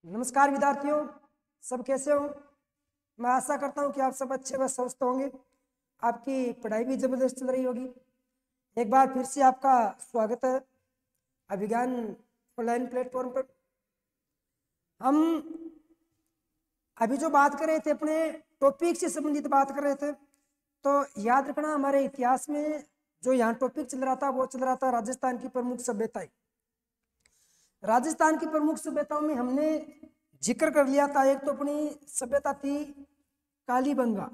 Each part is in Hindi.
नमस्कार विद्यार्थियों, सब कैसे हो। मैं आशा करता हूँ कि आप सब अच्छे व स्वस्थ होंगे। आपकी पढ़ाई भी जबरदस्त चल रही होगी। एक बार फिर से आपका स्वागत है अभिज्ञान ऑनलाइन प्लेटफॉर्म पर। हम अभी जो बात कर रहे थे अपने टॉपिक से संबंधित बात कर रहे थे, तो याद रखना हमारे इतिहास में जो यहाँ टॉपिक चल रहा था वो चल रहा था राजस्थान की प्रमुख सभ्यताएं। राजस्थान की प्रमुख सभ्यताओं में हमने जिक्र कर लिया था। एक तो अपनी सभ्यता थी कालीबंगा।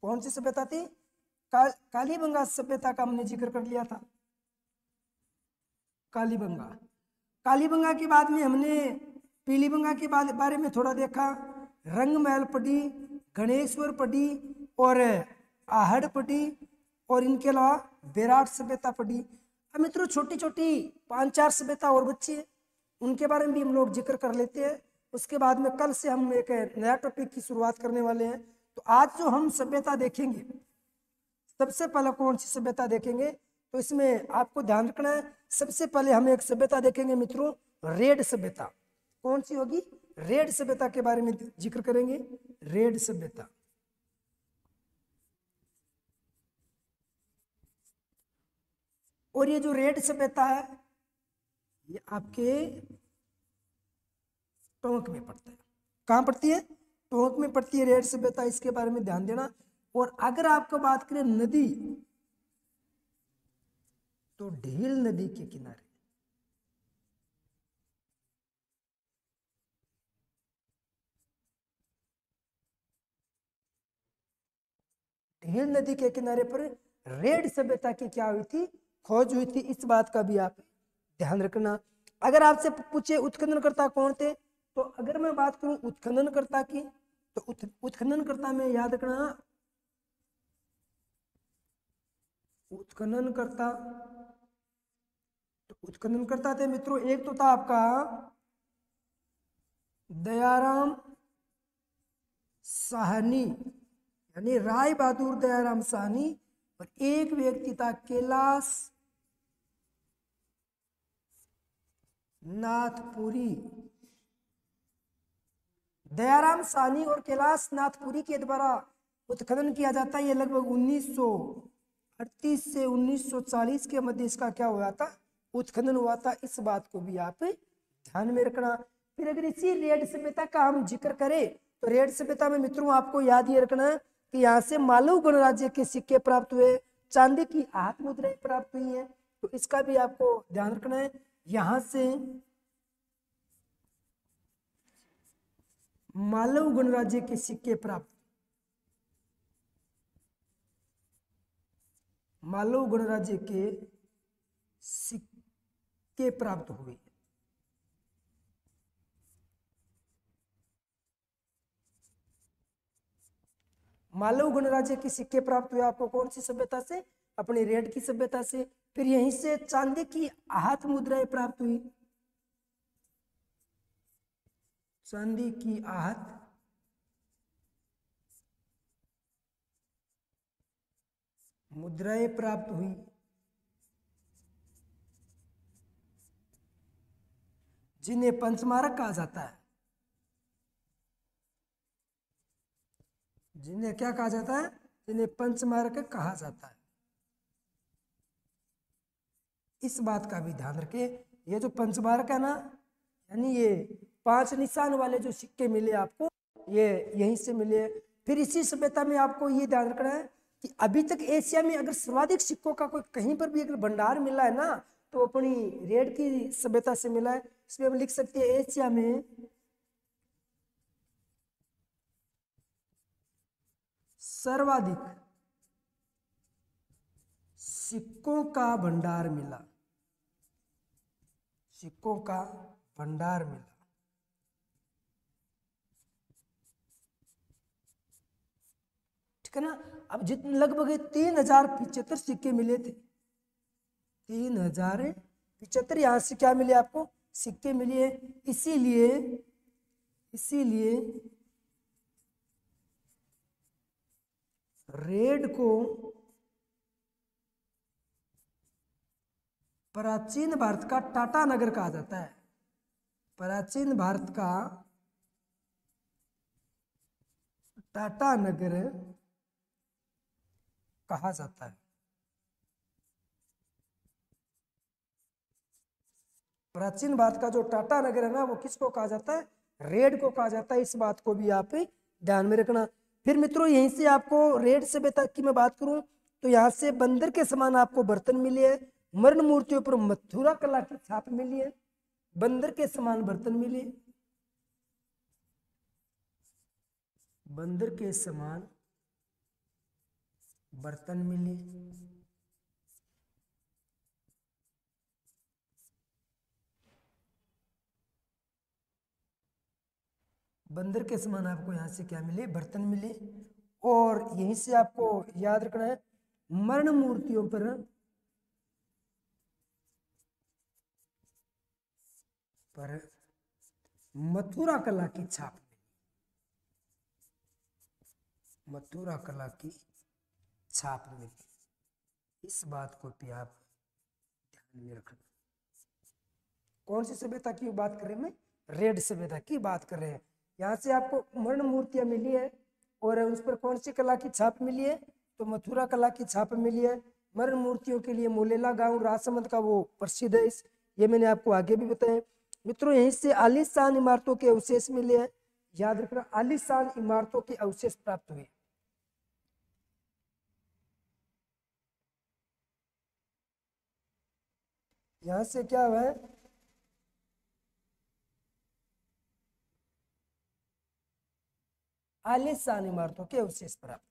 कौन सी सभ्यता थी? कालीबंगा सभ्यता का हमने जिक्र कर लिया था। कालीबंगा कालीबंगा के बाद में हमने पीलीबंगा के बारे में थोड़ा देखा। रंगमहल पढ़ी, गणेश्वर पढ़ी और आहड़ पढ़ी और इनके अलावा बेराट सभ्यता पढ़ी। अब मित्रों छोटी छोटी 5-4 सभ्यता और बची है, उनके बारे में भी हम लोग जिक्र कर लेते हैं। उसके बाद में कल से हम एक नया टॉपिक की शुरुआत करने वाले हैं। तो आज जो हम सभ्यता देखेंगे, सबसे पहले कौन सी सभ्यता देखेंगे, तो इसमें आपको ध्यान रखना है। सबसे पहले हम एक सभ्यता देखेंगे मित्रों, रेड सभ्यता। कौन सी होगी? रेड सभ्यता के बारे में जिक्र करेंगे। रेड सभ्यता। और ये जो रेड सभ्यता है ये आपके टोंक में पड़ता है। कहाँ पड़ती है? टोंक में पड़ती है रेड सभ्यता। इसके बारे में ध्यान देना। और अगर आपको बात करें नदी, तो ढील नदी के किनारे, ढील नदी के किनारे पर रेड सभ्यता की क्या हुई थी? खोज हुई थी। इस बात का भी आप ध्यान रखना। अगर आपसे पूछे उत्खननकर्ता कौन थे, तो अगर मैं बात करूं उत्खननकर्ता की, तो उत्खननकर्ता में याद रखना, उत्खननकर्ता, तो उत्खननकर्ता थे मित्रों, एक तो था आपका दयाराम साहनी, यानी राय बहादुर दयाराम साहनी, और एक व्यक्ति था कैलाश नाथपुरी। दयाराम साहनी और कैलाश नाथपुरी के द्वारा उत्खनन किया जाता है। ये लगभग 1938 से 1940 के मध्य इसका क्या हुआ था? उत्खनन हुआ था। इस बात को भी आप ध्यान में रखना। फिर अगर इसी रेड सभ्यता का हम जिक्र करें, तो रेड सभ्यता में मित्रों आपको याद ये रखना है कि यहाँ से मालव गणराज्य के सिक्के प्राप्त हुए, चांदी की हाथ मुद्राएं प्राप्त हुई हैं। तो इसका भी आपको ध्यान रखना है। यहाँ से मालव गणराज्य के सिक्के प्राप्त, मालव गणराज्य के सिक्के प्राप्त हुए। मालव गणराज्य के सिक्के प्राप्त हुए आपको कौन सी सभ्यता से? अपनी रेड की सभ्यता से। फिर यहीं से चांदी की आहत मुद्राएं प्राप्त हुई। चांदी की आहत मुद्राएं प्राप्त हुई। जिन्हें पंचमारक कहा जाता है। जिन्हें क्या कहा जाता है? जिन्हें पंचमारक कहा जाता है। इस बात का भी ध्यान रखें। ये जो पंचमारक है ना, यानी ये 5 निशान वाले जो सिक्के मिले आपको, ये यहीं से मिले। फिर इसी सभ्यता में आपको ये ध्यान रखना है कि अभी तक एशिया में अगर सर्वाधिक सिक्कों का कोई कहीं पर भी अगर भंडार मिला है ना, तो अपनी रेड की सभ्यता से मिला है। इसमें हम लिख सकते हैं एशिया में सर्वाधिक सिक्कों का भंडार मिला। सिक्कों का भंडार मिला। ठीक है ना। अब जितने लगभग 3075 सिक्के मिले थे। 3075 यहां से क्या मिले आपको? सिक्के मिले। इसीलिए इसीलिए रेड को प्राचीन भारत का टाटा नगर कहा जाता है। प्राचीन भारत का टाटा नगर कहा जाता है। प्राचीन भारत का जो टाटा नगर है ना, वो किसको कहा जाता है? रेड को कहा जाता है। इस बात को भी आप ध्यान में रखना। फिर मित्रों यहीं से आपको रेड सभ्यता की मैं बात करूं तो यहाँ से बंदर के समान आपको बर्तन मिले हैं। मरण मूर्तियों पर मथुरा कला की छाप मिली है। बंदर के समान बर्तन मिले, बंदर के समान बर्तन मिले। बंदर के समान आपको यहां से क्या मिले? बर्तन मिले। और यहीं से आपको याद रखना है मरण मूर्तियों पर मथुरा कला की छाप, मथुरा कला की छाप मिली। इस बात को भी आप ध्यान में रखना। कौन सी सभ्यता की बात कर रहे हैं? मैं रेड सभ्यता की बात कर रहे हैं। यहाँ से आपको मरण मूर्तियां मिली है और उस पर कौन सी कला की छाप मिली है? तो मथुरा कला की छाप मिली है। मरण मूर्तियों के लिए मोलेला गांव राजसमंद का वो प्रसिद्ध है। ये मैंने आपको आगे भी बताया। मित्रों यहीं से आलीशान इमारतों के अवशेष मिले हैं। याद रखना, आलीशान इमारतों के अवशेष प्राप्त हुए। यहां से क्या हुआ है? आलीशान इमारतों के अवशेष प्राप्त।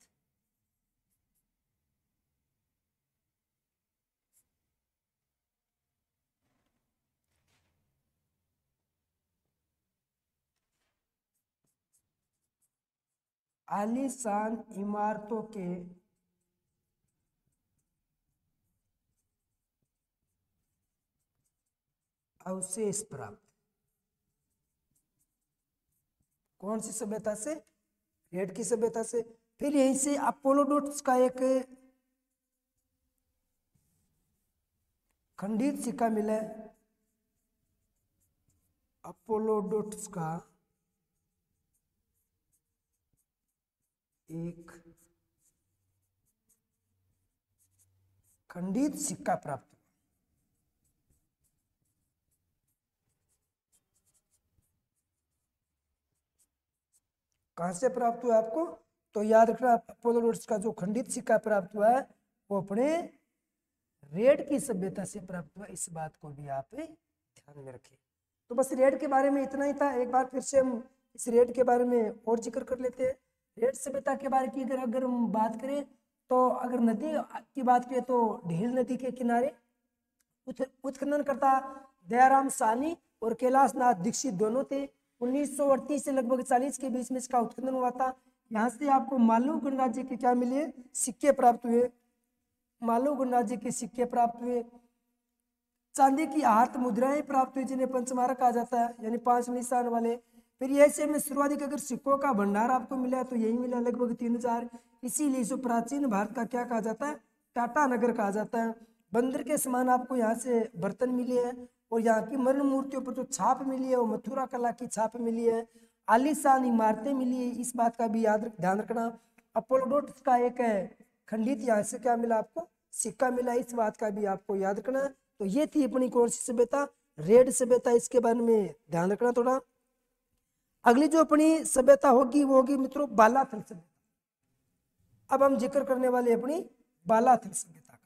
आलीशान इमारतों के अवशेष प्राप्त। कौन सी सभ्यता से? रेड की सभ्यता से। फिर यहीं से अपोलोडोट्स का एक खंडित सिक्का मिला है। अपोलोडोट्स का एक खंडित सिक्का प्राप्त हुआ। कहां से प्राप्त हुआ आपको? तो याद रखना, अपोलोडोट्स का जो खंडित सिक्का प्राप्त हुआ है वो अपने रेड की सभ्यता से प्राप्त हुआ। इस बात को भी आप ध्यान में रखें। तो बस रेड के बारे में इतना ही था। एक बार फिर से हम इस रेड के बारे में और जिक्र कर लेते हैं। रेड सभ्यता के बारे की अगर हम बात करें तो अगर नदी की बात करें तो ढील नदी के किनारे उत्खनन करता दयाराम साहनी और कैलाश नाथ दीक्षित दोनों थे। 1938 से लगभग 40 के बीच में इसका उत्खनन हुआ था। यहाँ से आपको मालू गणराज्य के क्या मिले? सिक्के प्राप्त हुए। मालू गणराज्य के सिक्के प्राप्त हुए। चांदी की आहत मुद्राएं प्राप्त हुई जिन्हें पंचमारक कहा जाता है, यानी 5 निशान वाले। फिर ऐसे में सर्वाधिक अगर सिक्कों का भंडार आपको मिला तो यही मिला, लगभग 3000। इसीलिए इसे प्राचीन भारत का क्या कहा जाता है? टाटा नगर कहा जाता है। बंदर के समान आपको यहाँ से बर्तन मिले हैं और यहाँ की मरण मूर्तियों पर जो छाप मिली है वो मथुरा कला की छाप मिली है। आलीशान इमारतें मिली है। इस बात का भी ध्यान रखना। अपोलोडोट्स का एक खंडित यहाँ से क्या मिला आपको? सिक्का मिला। इस बात का भी आपको याद रखना। तो ये थी अपनी कौन सी सभ्यता? रेड सभ्यता। इसके बारे में ध्यान रखना थोड़ा। अगली जो अपनी सभ्यता होगी वो होगी मित्रों बालाथल सभ्यता। अब हम जिक्र करने वाले अपनी बालाथल सभ्यता का।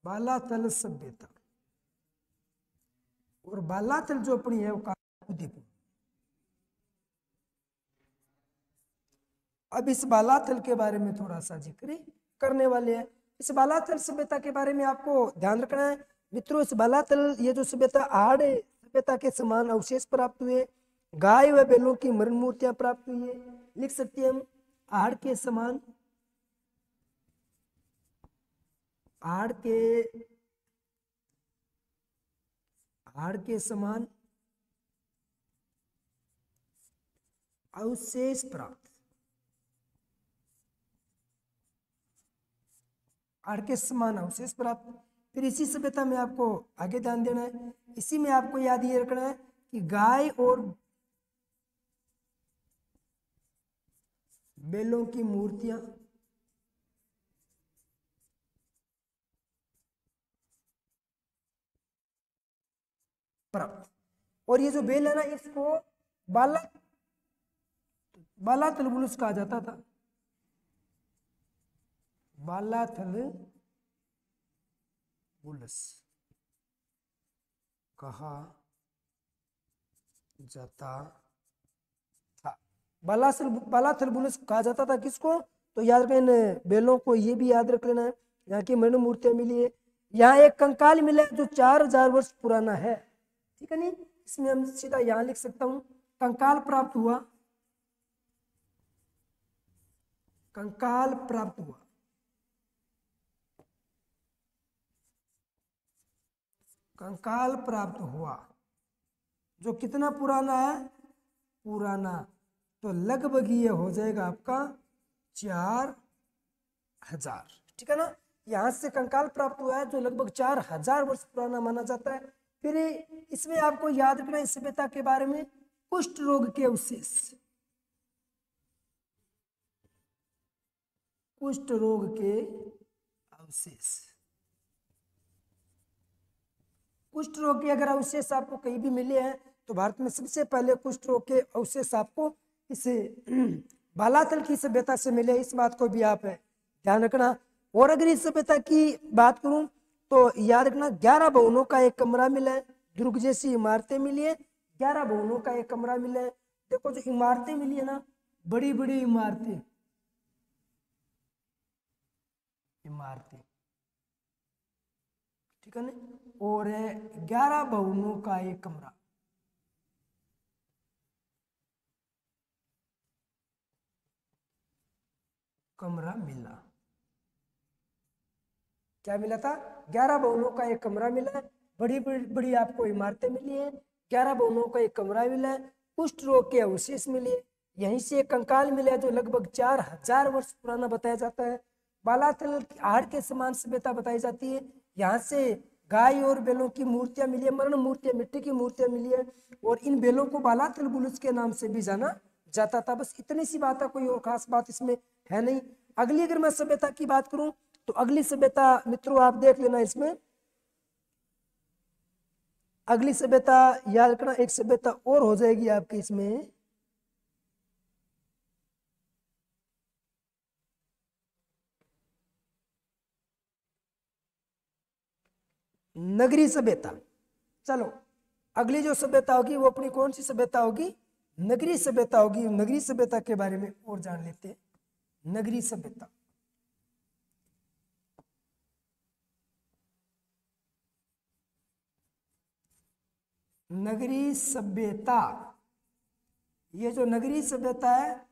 बालाथल सभ्यता और बालाथल जो अपनी है वो उदयपुर। अब इस बालाथल के बारे में थोड़ा सा जिक्र करने वाले हैं। इस बालाथल सभ्यता के बारे में आपको ध्यान रखना है मित्रों। इस बालाथल ये जो सभ्यता आहड़ सभ्यता के समान अवशेष प्राप्त हुए। गाय व बैलों की मरण मूर्तियां प्राप्त हुई है। लिख सकते हैं हम आहड़ के समान, आहड़ के समान अवशेष प्राप्त। आहड़ के समान अवशेष प्राप्त। फिर इसी सभ्यता में आपको आगे ध्यान देना है, इसी में आपको याद ये रखना है कि गाय और बैलों की मूर्तियां प्राप्त। और ये जो बैल है ना, इसको बाला बालाथल बुलस कहा जाता था, बालाथल बुलस कहा जाता था। बालाथल बुलस कहा जाता था किसको? तो याद रखें, इन बैलों को ये भी याद रख लेना है। यहाँ की मणि मूर्तियां मिली है, यहाँ एक कंकाल मिला है जो 4000 वर्ष पुराना है, ठीक है नहीं? इसमें हम सीधा यहाँ लिख सकता हूं, कंकाल प्राप्त हुआ, कंकाल प्राप्त हुआ। कंकाल प्राप्त हुआ जो कितना पुराना है? पुराना। तो लगभग ये हो जाएगा आपका 4000, ठीक है ना? यहां से कंकाल प्राप्त हुआ है जो लगभग 4000 वर्ष पुराना माना जाता है। फिर इसमें आपको याद रखना इस सभ्यता के बारे में, कुष्ठ रोग के अवशेष, कुष्ठ रोग के अवशेष। कुष्ठ रोग के अगर अवशेष आपको कहीं भी मिले हैं तो भारत में सबसे पहले कुष्ठ रोग के अवशेष आपको इस बालाथल की सभ्यता से मिले, इस बात को भी आप ध्यान रखना। और अगर इस सभ्यता की बात करूं तो याद रखना 11 भवनों का एक कमरा मिला है, दुर्ग जैसी इमारतें मिली है, 11 भवनों का एक कमरा मिला है। देखो जो इमारतें मिली है ना, बड़ी बड़ी इमारतें, इमारतें, ठीक है ना? और 11 भवनों का एक कमरा, कमरा मिला। क्या मिला था? 11 भवनों का एक कमरा मिला है, बड़ी बड़ी बड़ी आपको इमारतें मिली है, 11 भवनों का एक कमरा मिला है, कुष्ठ रोग के अवशेष मिले, यहीं से एक कंकाल मिला है जो लगभग 4000 वर्ष पुराना बताया जाता है। बालाथल आहड़ के समान सभ्यता बताई जाती है। यहाँ से गाय और बैलों की मूर्तियां मिली है, मरण मूर्तियां, मिट्टी की मूर्तियां मिली है, और इन बैलों को बालाथल बुलस के नाम से भी जाना जाता था। बस इतनी सी बात है, कोई और खास बात इसमें है नहीं। अगली अगर मैं सभ्यता की बात करूं तो अगली सभ्यता मित्रों आप देख लेना, इसमें अगली सभ्यता याद रखना, एक सभ्यता और हो जाएगी आपकी इसमें, नगरी सभ्यता। चलो अगली जो सभ्यता होगी वो अपनी कौन सी सभ्यता होगी? नगरी सभ्यता होगी। नगरी सभ्यता के बारे में और जान लेते हैं। नगरी सभ्यता, नगरी सभ्यता, ये जो नगरी सभ्यता है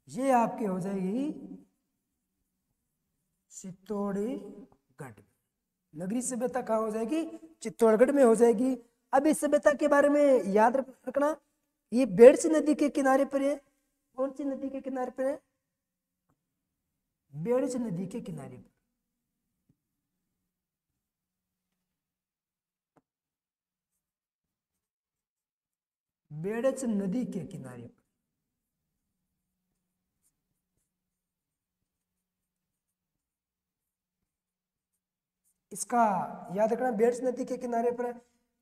ये आपकी हो जाएगी चित्तौड़गढ़। नगरी सभ्यता कहाँ हो जाएगी? चित्तौड़गढ़ में हो जाएगी। अब इस सभ्यता के बारे में याद रखना, ये बेड़च नदी के किनारे पर है। कौन सी नदी के किनारे पर है? बेड़च नदी के किनारे पर। बेड़च नदी के किनारे पर। इसका याद रखना, बेड़च नदी के किनारे पर है।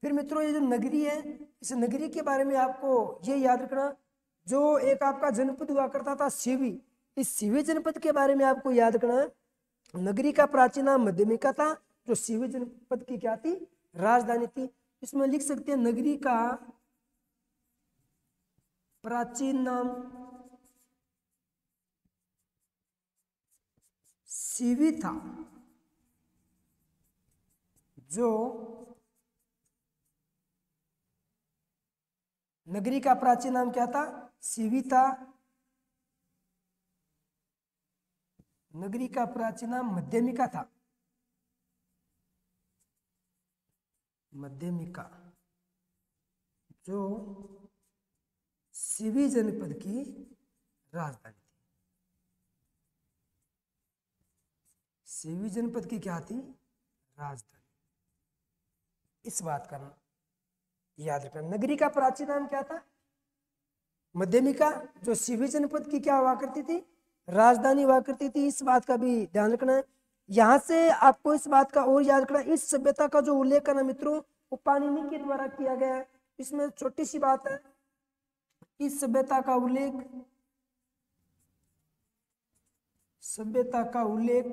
फिर मित्रों ये जो नगरी है, इस नगरी के बारे में आपको ये याद रखना, जो एक आपका जनपद हुआ करता था सीवी, इस सीवी जनपद के बारे में आपको याद रखना है। नगरी का प्राचीन नाम मध्यमिका था, जो सीवी जनपद की क्या थी? राजधानी थी। इसमें लिख सकते हैं नगरी का प्राचीन नाम सीवी था, जो नगरी का प्राचीन नाम क्या था? सीवी था। नगरी का प्राचीन नाम मध्यमिका था, मध्यमिका, जो सीवी जनपद की राजधानी थी। सीवी जनपद की क्या थी? राजधानी। इस बात का याद रखना। नगरी का प्राचीन नाम क्या था? मध्यमिका, जो सीवी जनपद की क्या हुआ करती थी? राजधानी हुआ करती थी। इस बात का भी ध्यान रखना है। यहां से आपको इस बात का और याद रखना, इस सभ्यता का जो उल्लेख है ना मित्रों, वो पाणिनि के द्वारा किया गया है। इसमें छोटी सी बात है, इस सभ्यता का उल्लेख, सभ्यता का उल्लेख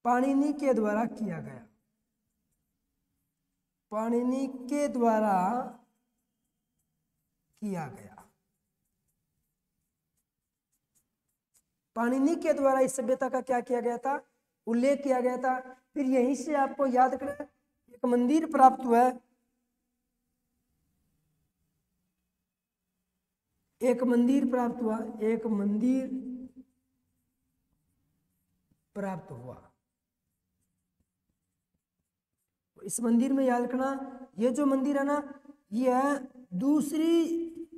पाणिनि के द्वारा किया गया। पाणिनि के द्वारा किया गया। पाणिनि के द्वारा इस सभ्यता का क्या किया गया था? उल्लेख किया गया था। फिर यहीं से आपको याद रखना, एक मंदिर प्राप्त हुआ है, एक मंदिर प्राप्त हुआ, एक मंदिर प्राप्त हुआ। इस मंदिर में याद रखना, ये जो मंदिर है ना, ये है 2री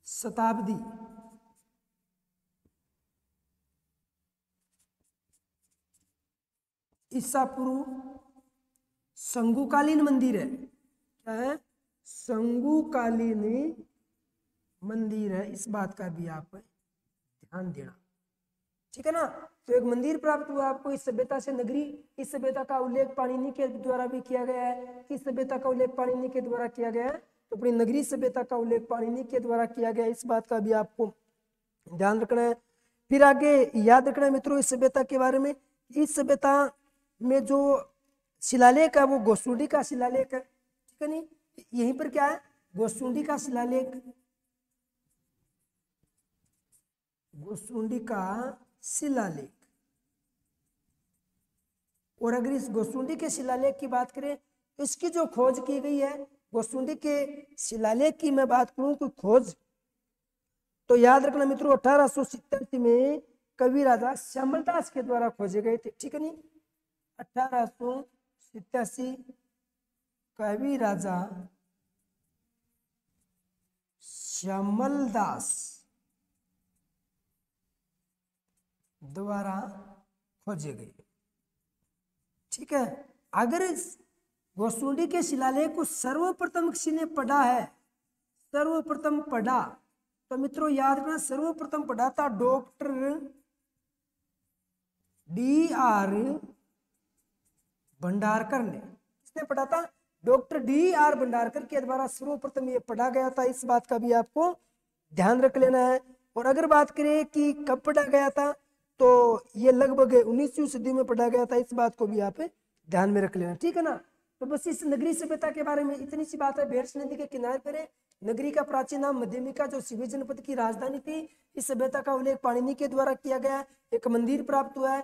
शताब्दी, ईसा पूर्व संगुकालीन मंदिर है। क्या है? संगुकालीन मंदिर है। इस बात का भी आप ध्यान देना, ठीक है ना। तो एक मंदिर प्राप्त हुआ आपको इस सभ्यता से, नगरी। इस सभ्यता का उल्लेख पाणिनि के द्वारा भी किया गया है। किस सभ्यता का उल्लेख पाणिनि के द्वारा किया गया है? तो अपनी नगरी सभ्यता का उल्लेख पाणिनि के द्वारा किया गया है। इस बात का भी आपको ध्यान रखना है। फिर आगे याद रखना है मित्रों इस सभ्यता के बारे में, इस सभ्यता में जो शिलालेख है वो गोसुंडी का शिलालेख है, ठीक है नहीं। यहीं पर क्या है? गोसुंडी का शिलालेख, गोसुंडी का शिलालेख। और अगर इस गोसुंडी के शिलालेख की बात करें, इसकी जो खोज की गई है, गोसुंडी के शिलालेख की मैं बात करूं तो खोज, तो याद रखना मित्रों 1887 में कवि राजा श्यामलदास के द्वारा खोजे गए थे, ठीक है नहीं। 1887 कवि राजा श्यामलदास द्वारा खोजे गए, ठीक है। अगर इस गोसुंडी के शिलालेख को सर्वप्रथम किसी ने पढ़ा है, सर्वप्रथम पढ़ा, तो मित्रों याद रखना सर्वप्रथम पढ़ा था डॉक्टर D.R. भंडारकर ने। किसने पढ़ा था? Doctor D.R. भंडारकर के द्वारा सर्वप्रथम ये पढ़ा गया था। इस बात का भी आपको ध्यान रख लेना है। और अगर बात करें कि कब पढ़ा गया था, तो ये लगभग 19वीं सदी में पढ़ा गया था। इस बात को भी आप ध्यान में रख लेना, ठीक है ना। तो बस इस नगरी सभ्यता के बारे में इतनी सी बात है। भेड़स नदी के किनारे पर है। नगरी का प्राचीन नाम मध्यमिका, जो सीवी जनपद की राजधानी थी। इस सभ्यता का उल्लेख पाणिनि के द्वारा किया गया। एक मंदिर प्राप्त हुआ है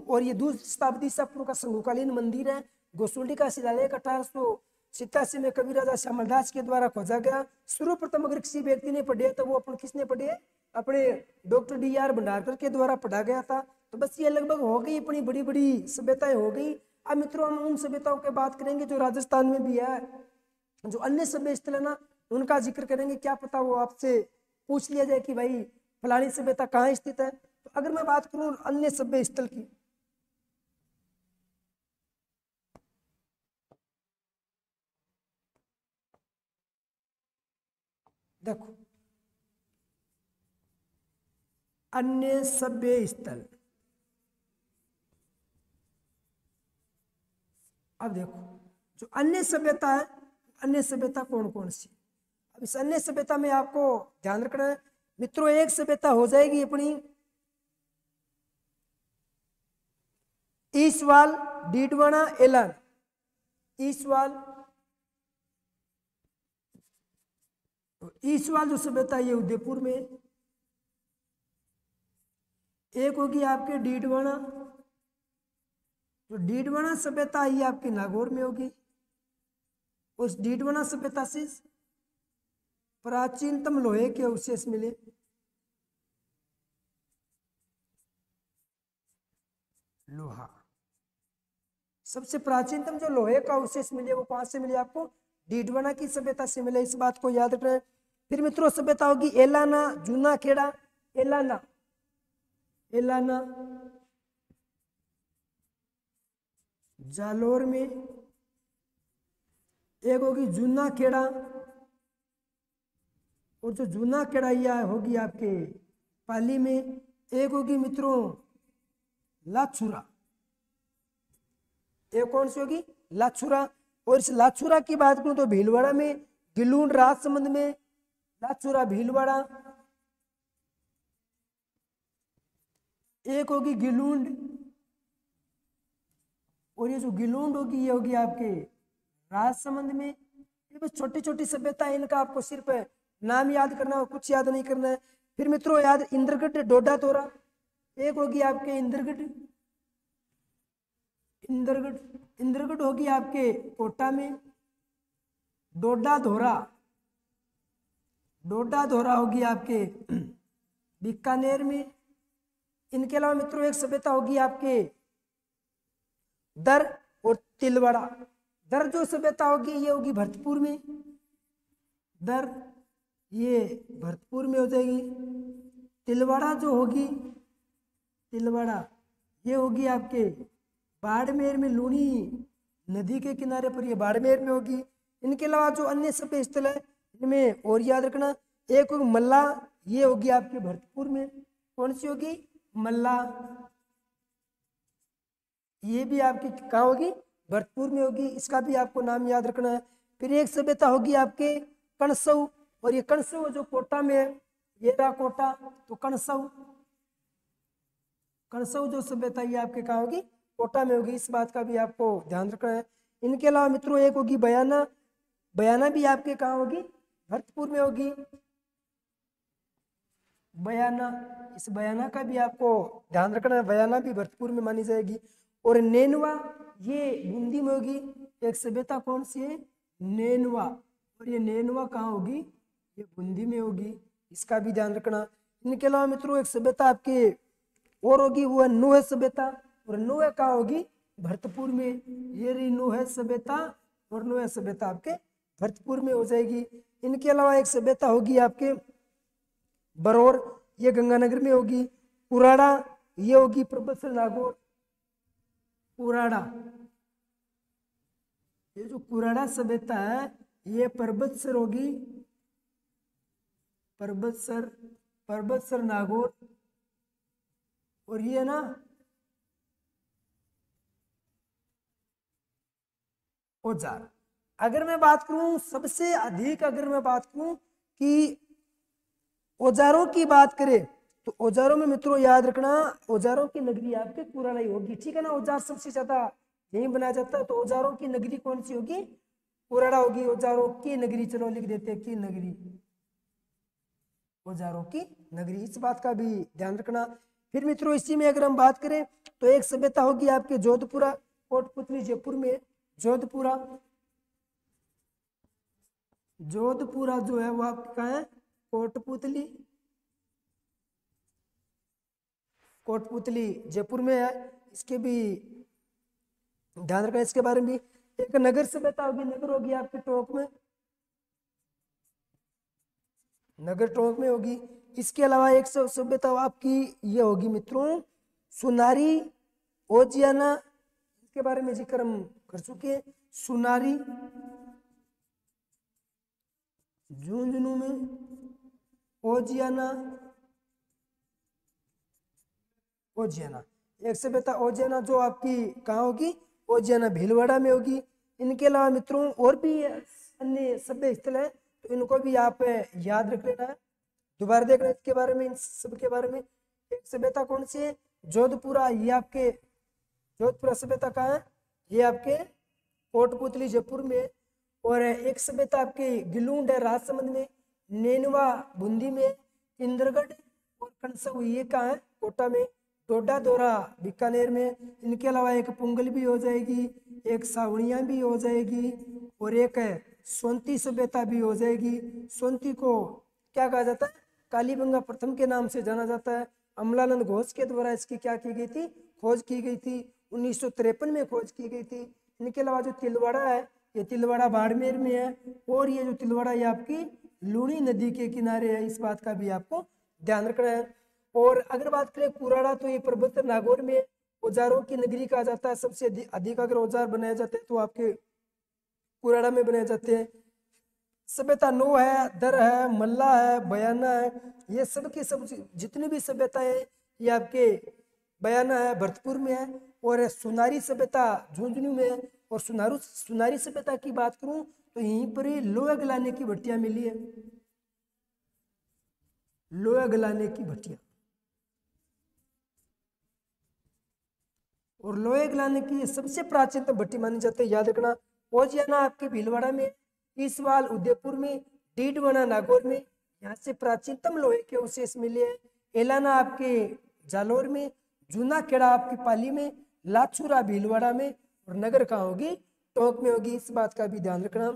और ये 2 शताब्दी ईसा पूर्व का संगुकालीन मंदिर है। गोसुंडी का शिलालेख 1887 में कवि राजा श्यामलदास के द्वारा खोजा गया। सर्वप्रथम अगर किसी व्यक्ति ने पढ़े तो वो अपन किसने पढ़े? अपने डॉक्टर D.R. भंडारकर के द्वारा पढ़ा गया था। तो बस ये लगभग हो गई, अपनी बड़ी बड़ी सभ्यताएं हो गई। अब मित्रों हम उन सभ्यताओं की बात करेंगे जो राजस्थान में भी है, जो अन्य सभ्य स्थल है ना, उनका जिक्र करेंगे। क्या पता वो आपसे पूछ लिया जाए कि भाई फलानी सभ्यता कहाँ स्थित है। तो अगर मैं बात करूं अन्य सभ्य स्थल की, देखो अन्य सभ्य स्थल, अब देखो जो अन्य सभ्यता है, अन्य सभ्यता कौन कौन सी। अब इस अन्य सभ्यता में आपको ध्यान रखना है मित्रों, एक सभ्यता हो जाएगी अपनी ईसवाल, डीडवाना, एलान। ईसवाल जो सभ्यता है ये उदयपुर में। एक होगी आपके डीडवाना, जो डीडवाना सभ्यता है ये आपके नागौर में होगी। उस डीडवाना सभ्यता से प्राचीनतम लोहे के अवशेष मिले। लोहा सबसे प्राचीनतम जो लोहे का अवशेष मिले वो कहां से मिले? आपको डीडवाना की सभ्यता से मिले। इस बात को याद रखना है। फिर मित्रों सभ्यता होगी एलाना, जूना खेड़ा। एलाना, एलाना जालोर में। एक होगी जूना खेड़ा, और जो जूना खेड़ाइया होगी आपके पाली में। एक होगी मित्रों लाछुरा, एक कौन सी होगी लाछुरा। और इस लाछुरा की बात करूं तो भीलवाड़ा में, गिलूंड राजसमंद में, लाछुरा भीलवाड़ा। एक होगी गिलूंड, और ये जो गिलूंड होगी ये होगी आपके राजसमंद में। ये बस छोटी छोटी सभ्यता है, इनका आपको सिर्फ नाम याद करना है, कुछ याद नहीं करना है। फिर मित्रों याद इंद्रगढ़ डोडा तोरा, एक होगी आपके इंद्रगढ़, इंद्रगढ़ इंद्रगढ़ होगी आपके कोटा में। डोडा धोरा, डोडा धोरा होगी आपके बीकानेर में। इनके अलावा मित्रों एक सभ्यता होगी आपके दर और तिलवाड़ा। दर जो सभ्यता होगी ये होगी भरतपुर में, दर ये भरतपुर में हो जाएगी। तिलवाड़ा जो होगी, तिलवाड़ा ये होगी आपके बाड़मेर में, लूणी नदी के किनारे पर, ये बाड़मेर में होगी। इनके अलावा जो अन्य सभ्य स्थल है इनमें और याद रखना, एक होगी मल्ला, ये होगी आपके भरतपुर में। कौन सी होगी मल्ला, ये भी आपकी कहाँ होगी भरतपुर में होगी, इसका भी आपको नाम याद रखना है। फिर एक सभ्यता होगी आपके कणसऊ, और ये कणसऊ जो कोटा में है, ये रहा कोटा, तो कणसऊ, कणसऊ जो सभ्यता ये आपके कहाँ होगी कोटा में होगी, इस बात का भी आपको ध्यान रखना है। इनके अलावा मित्रों एक होगी बयाना, बयाना भी आपके कहाँ होगी भरतपुर में होगी, बयाना, इस बयाना का भी आपको ध्यान रखना है, बयाना भी भरतपुर में मानी जाएगी। और नेनवा ये बूंदी में होगी, एक सभ्यता कौन सी है नेनवा, और ये नेनवा कहाँ होगी ये बूंदी में होगी, इसका भी ध्यान रखना। इनके अलावा मित्रों एक सभ्यता आपके और होगी, वो है नूह सभ्यता, और नूह कहाँ होगी भरतपुर में, ये रही नूह सभ्यता, और नूह सभ्यता आपके भरतपुर में हो जाएगी। इनके अलावा एक सभ्यता होगी आपके बरौर, ये गंगानगर में होगी। पुराड़ा ये होगी परबतसर नागौर, पुराड़ा, ये जो पुराड़ा सभ्यता है ये परबतसर होगी, परबतसर, परबतसर नागौर। और ये ना औजार। अगर मैं बात करूं सबसे अधिक, अगर मैं बात करूं कि औजारों की बात करें तो औजारों में मित्रों याद रखना औजारों की नगरी आपके पुराना ही होगी, ठीक है ना। औजार सबसे ज्यादा यही बनाया जाता है, तो औजारों की नगरी कौन सी होगी पुराना होगी। औजारों की नगरी, चलो लिख देते हैं की नगरी, औजारों की नगरी, इस बात का भी ध्यान रखना। फिर मित्रों इसी में अगर हम बात करें तो एक सभ्यता होगी आपके जोधपुरा, कोटपुतली जयपुर में, जोधपुरा, जोधपुरा जो है वो आपका है कोटपुतली, कोटपुतली जयपुर में है, इसके भी ध्यान रखना। इसके बारे में भी एक नगर सभ्यता होगी, नगर होगी आपके टोंक में, नगर टोंक में होगी। इसके अलावा एक सभ्यता आपकी ये होगी मित्रों सुनारी ओजियाना, इसके बारे में जिक्र हम कर चुके हैं। सुनारी झुंझुनू में, ओजियाना, ओजियाना एक सभ्यता ओजियाना जो आपकी कहाँ होगी ओजियाना भीलवाड़ा में होगी। इनके अलावा मित्रों और भी अन्य सभ्य स्थल है, तो इनको भी आप याद रख लेना है, दोबारा देखना इसके बारे में, इन सब के बारे में। एक सभ्यता कौन सी है जोधपुरा, ये आपके जोधपुरा सभ्यता कहाँ है ये आपके कोटपुतली जयपुर में। और एक सभ्यता आपके गिलूंड है राजसमंद में, नेनवा बूंदी में, इंद्रगढ़ और कणसऊ ये कहाँ है कोटा में, डोडा दौरा बीकानेर में। इनके अलावा एक पुंगल भी हो जाएगी, एक सावणिया भी हो जाएगी, और एक सोंती सभ्यता भी हो जाएगी। सोंती को क्या कहा जाता है कालीबंगा प्रथम के नाम से जाना जाता है। अमलानंद घोष के द्वारा इसकी क्या की गई थी खोज की गई थी, 1953 में खोज की गई थी। इनके अलावा जो तिलवाड़ा है ये तिलवाड़ा बाड़मेर में है, और ये जो तिलवाड़ा ये आपकी लूणी नदी के किनारे है, इस बात का भी आपको ध्यान रखना है। और अगर बात करें कुराड़ा, तो ये पर्वत नागौर में औजारों की नगरी कहा जाता है। सबसे अधिक अगर औजार बनाए जाते हैं तो आपके कुराड़ा में बनाए जाते हैं। सभ्यता नो है, दर है, मल्ला है, बयाना है, ये सब की सब जितनी भी सभ्यताएं ये आपके बयाना है, भरतपुर में है। और सुनारी सभ्यता झुंझुनू में है। और सुनारी सभ्यता की बात करूं तो यहीं पर ही लोहा गलाने की भट्टियां मिली है, लोहा गलाने की भट्टियां। और लोहे गलाने की सबसे प्राचीन भट्टी मानी जाती है, याद रखना। ओजियाना आपके भीलवाड़ा में, ईसवाल उदयपुर में, डीडवाना नागौर में, यहाँ से प्राचीनतम लोहे के अवशेष मिले हैं। एलाना आपके जालोर में, जूना खेड़ा आपकी पाली में, लाचुरा भीलवाड़ा में, और नगर कहाँ होगी, टोंक में होगी। इस बात का भी ध्यान रखना।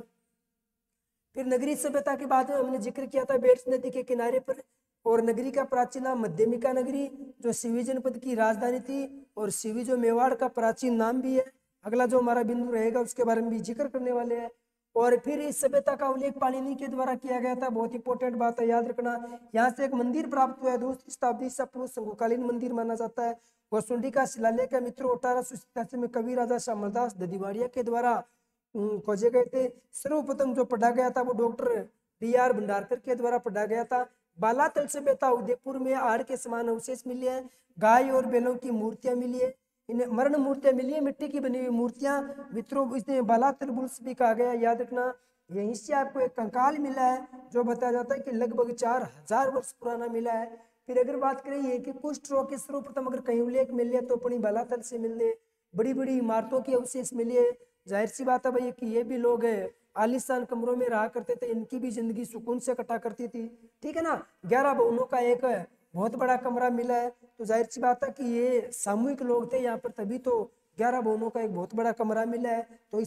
फिर नगरी सभ्यता के बाद में हमने जिक्र किया था बेट्स नदी के किनारे पर। और नगरी का प्राचीन नाम मध्यमिका नगरी, जो सिवी जनपद की राजधानी थी, और सिवी जो मेवाड़ का प्राचीन नाम भी है। अगला जो हमारा बिंदु रहेगा उसके बारे में भी जिक्र करने वाले हैं। और फिर इस सभ्यता का उल्लेख पाणिनि के द्वारा किया गया था, बहुत इंपॉर्टेंट बात है, याद रखना। यहाँ से एक मंदिर प्राप्त हुआ है, 2वीं शताब्दी ईसा पूर्व, संघकालीन मंदिर माना जाता है। गोसुंडी का शिलालेख है मित्रों, 1887 में कवि राजा श्यामलदास ददीवाड़िया के द्वारा खोजे गए थे। सर्वप्रथम जो पढ़ा गया था वो डॉक्टर D.R. भंडारकर के द्वारा पढ़ा गया था। बालातल सभ्यता उदयपुर में आड़ के समान अवशेष मिले हैं। गाय और बैलों की मूर्तियां मिली है, इन्हें मरण मूर्तियां मिली है, मिट्टी की बनी हुई मूर्तियां मित्रों, इसे बालातल बुल्स भी कहा गया, याद रखना। यहीं से आपको एक कंकाल मिला है जो बताया जाता है कि लगभग 4000 वर्ष पुराना मिला है। फिर अगर बात करें ये कि कुष्ठ रोग के सर्वप्रथम अगर कहीं उल्लेख मिल है तो अपनी बालातल से मिलने, बड़ी बड़ी इमारतों के अवशेष मिले। जाहिर सी बात है भाई कि ये भी लोग आलीशान कमरों में रहा करते थे, इनकी भी जिंदगी सुकून से कटा करती थी, ठीक है ना। 11 भवनों का एक बहुत बड़ा कमरा मिला है, तो जाहिर सी बात है कि ये सामूहिक लोग थे यहाँ पर, तभी तो 11 भवनों का एक बहुत बड़ा कमरा मिला है। तो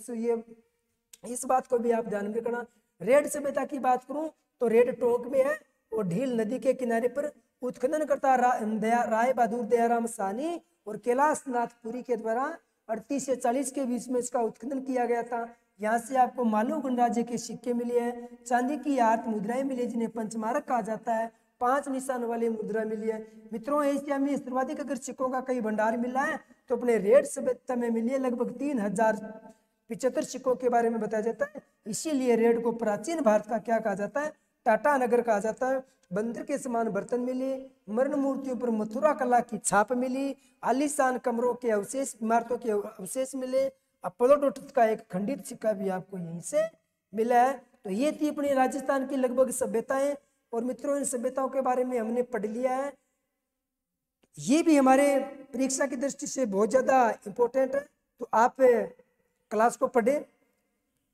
इस बात को भी आप ध्यान में रखना। रेड सभ्यता की बात करूं तो रेड टोंक में है, और ढील नदी के किनारे पर उत्खनन करता राय बहादुर दयाराम साहनी और कैलाश नाथ पुरी के द्वारा 38 से 40 के बीच में इसका उत्खनन किया गया था। यहाँ से आपको मालू गणराज्य के सिक्के मिले हैं, चांदी की 8 मुद्राएं मिली जिन्हें पंचमारक कहा जाता है, 5 निशान वाली मुद्रा मिली है। मित्रों एशिया में सर्वाधिक अगर सिक्कों का कई भंडार मिला है तो अपने रेड सभ्यता में मिली है, लगभग 3075 सिक्कों के बारे में बताया जाता है। इसीलिए रेड को प्राचीन भारत का क्या कहा जाता है, टाटा नगर कहा जाता है। बंदर के समान बर्तन मिले, मरण मूर्तियों पर मथुरा कला की छाप मिली, आलीशान कमरों के अवशेष, इमारतों के अवशेष मिले। अपोलोडोटस का एक खंडित सिक्का भी आपको यहीं से मिला है। तो ये थी अपनी राजस्थान की लगभग सभ्यताएं। और मित्रों इन सभ्यताओं के बारे में हमने पढ़ लिया है, ये भी हमारे परीक्षा की दृष्टि से बहुत ज्यादा इंपॉर्टेंट है, तो आप क्लास को पढ़े।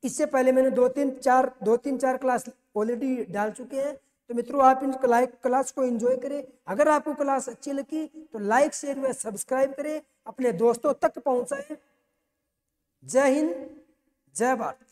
इससे पहले मैंने दो तीन चार क्लास ऑलरेडी डाल चुके हैं, तो मित्रों आप इन क्लास को एंजॉय करें। अगर आपको क्लास अच्छी लगी तो लाइक शेयर व सब्सक्राइब करें, अपने दोस्तों तक पहुंचाएं। जय हिंद, जय भारत।